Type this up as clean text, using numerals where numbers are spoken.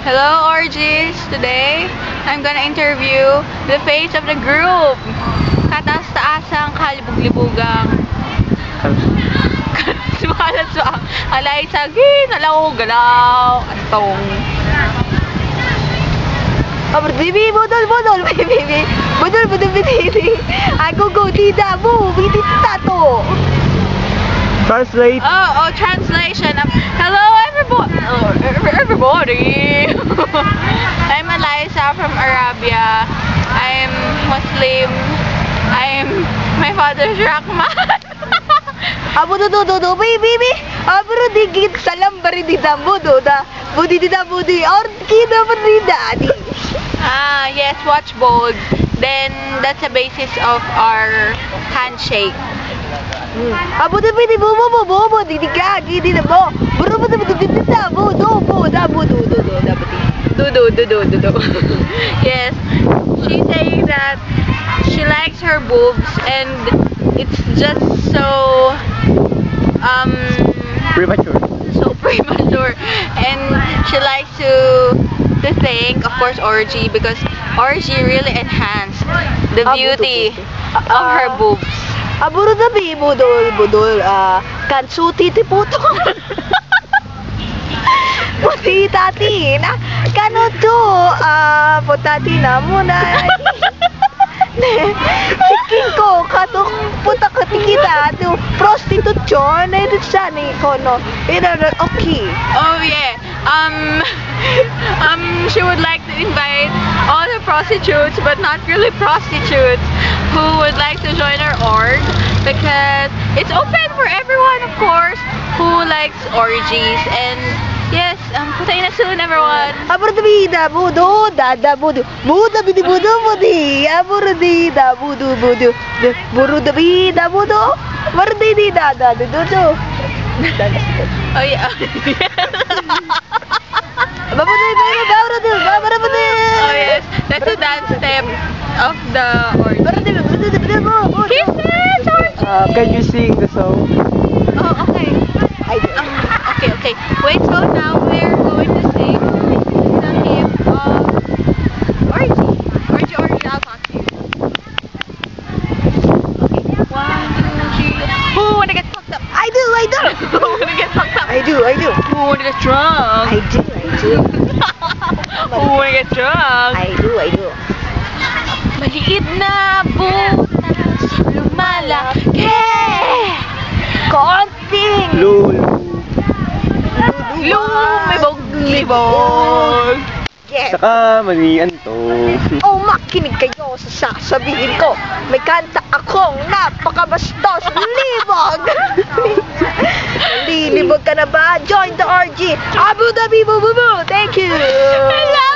Hello, orgies! Today, I'm gonna interview the face of the group. Kataas-taasang kalibug-libugang sumalat-suang alay sa ginalaw-galaw atong. Bibi, budol, bibi, budol, bibi. Ako go, tita mo, bibi tato. Translate. Translation of hello everybody. I'm Eliza from Arabia. I'm Muslim. My father's Rahman. Abu do, bibi. Abu digit salam bari di dambu do da. Budi di dambu di or kina bari dadi. Yes, watch bold. Then that's the basis of our handshake. Abu do bidi bobo di kagi di na bo. Buru bu di dambu do da bu do. Yes, she's saying that she likes her boobs and it's just so premature, and she likes to think, of course, orgy, because orgy really enhanced the beauty of her boobs. Aburo da bi budol kan suti ti puto. Puti tati na kano to putati na muna. Siking ko kato puta ka tikita to prostitution na ito siya ni kono. Okay. Oh yeah. She would like to invite all the prostitutes, but not really prostitutes, who would like to join our org, because it's open for everyone, of course, who likes orgies. And yes, putayin na soon, everyone. Aburo da bi da budo da budo. Budo budi. Aburo di da budo. Buru da bi da budo. Buru di da do. Oh yeah. Oh yes, that's the dance step of the orgy. Kisses, orgy. Can you sing the song? Oh, okay. Okay. Wait, so now we're going to sing the hymn of orgy. Orgy, I'll talk to you. Okay, 1, 2, 3. Who wanna get fucked up? I do. Who wanna get fucked up? I do. Who wanna get drunk? I do. Who wanna get drunk? I do. Maliit na butas lumalaki. Konting lumibog. Yes. Saka malian to. Makinig kayo sa sasabihin ko. May kanta akong napakabastos. Libog! Lilibog ka na ba? Join the orgy. Abu Dhabi, Thank you. Hello!